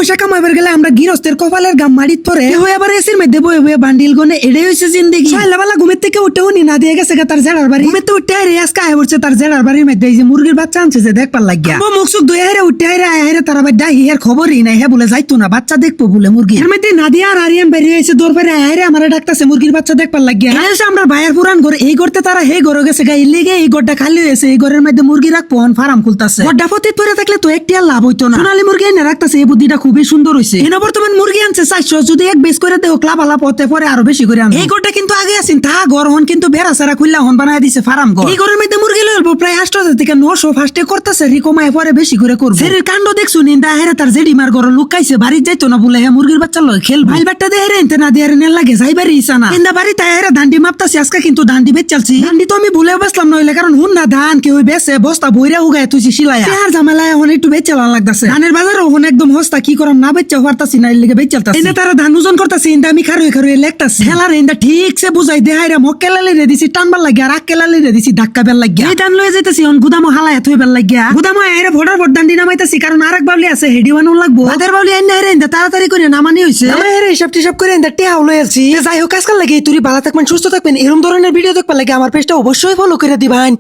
পয়সা কামাইবার গেলে আমরা গৃহস্থের কপালের গাম মারিত পরে হয়ে আবার এসির মধ্যে বয়ে বয়ে বান্ডিল গনে এটাই হয়েছে জিন্দেগি। সকালবেলা ঘুমের থেকে উঠে উনি না দিয়ে গেছে তার জেড়ার বাড়ি, ঘুমের থেকে উঠে আরে আজকে আয় পড়ছে তার জেড়ার বাড়ির মধ্যে এই যে মুরগির বাচ্চা আনছে যে দেখবার লাগিয়া মুখ সুখ ধুয়ে হারে উঠে হারে আয় হারে তারা বাড়ি ডাই এর খবরই নাই। হ্যাঁ বলে যাইতো না বাচ্চা দেখবো বলে মুরগি এর মধ্যে নাদিয়া আর আরিয়ান বেরিয়ে এসে দৌড় পারে আয় হারে আমার ডাকতেছে মুরগির বাচ্চা দেখবার লাগিয়া। আমরা ভাইয়ের পুরান ঘর এই করতে তারা হে ঘরে গেছে গাই লেগে এই ঘরটা খালি হয়েছে, এই ঘরের মধ্যে মুরগি রাখবো ফার্ম খুলতেছে। ঘরটা ফতে পরে থাকলে তো একটি আর লাভ হইতো না, সোনালী মুরগি এনে রাখতেছে এই বুদ্ধিটা খুবই সুন্দর হয়েছে। এনে বর্তমান মুরগি আনছে 400, যদি এক বেশ করে দেও ক্লাব আলাপ হতে পরে আরো বেশি করে আনবে। এই ঘরটা কিন্তু আগে আসেন তা ঘর হন কিন্তু বেড়া সারা খুললা হন বানায় দিছে ফার্ম ঘর। এই ঘরের মধ্যে মুরগি লইবো প্রায় 8,000 থেকে 900 ফার্স্টে করতেছে রিকমায় পরে বেশি করে করবে। সেরের কাণ্ড দেখছু নিন্দা হেরে তার জেডিমার ঘর লুকাইছে বাড়ি যাইতো না বলে হ্যাঁ মুরগির বাচ্চা লয় খেল ভাই বাট্টা দেহে এনতে না দিয়ে নেল লাগে যাইবারই ইচ্ছা না। ইন্দা বাড়ি তাই হেরে দান্ডি মাপতাছি আজকে কিন্তু দান্ডি বেচ চালছি। দান্ডি তো আমি ভুলে বসলাম নইলে কারণ হুন না ধান কেউ বেছে বস্তা বইরা উগায় তুই শিলায়া আর ঝামেলায় এখন একটু বেচ চালান লাগতাছে। ধানের বাজারে ওখানে একদম হস্তা কি করাম না বেচা পারতাছি না এর লিগে বেচ চালতাছি। এনে তারা ধান ওজন করতাছে ইন্দা আমি খারুই খারুই লেখতাছি হেলার ইন্দা ঠিক সে বুঝাই দেহাইরা মক্কেলালি রে দিছি টানবার লাগিয়া আর আক্কেলালি রে দিছি ধাক্কা বেল লাগিয়া। এই ধান লয়ে যাইতাছি অন গুদামো হালায়া থইবার লাগিয়া গুদামো আইরে ভোটার ভোট দান্ডি নামাইতাছি কারণ আরেক বাউলি আছে হেডি বানানো লাগবো। আদের বাউলি আইনা রে ইন্দা তাড়াতাড়ি করে নামানি হইছে আমরা হেরে হিসাব টিসাব করে ইন্দা টিয়াও লয়েছি। যাই হোক আজকাল লাগে তুই ভালো থাকবেন সুস্থ থাকবেন এরকম ধরনের ভিডিও দেখবার লাগে আমার পেজটা অবশ্যই ফলো করে দিবেন।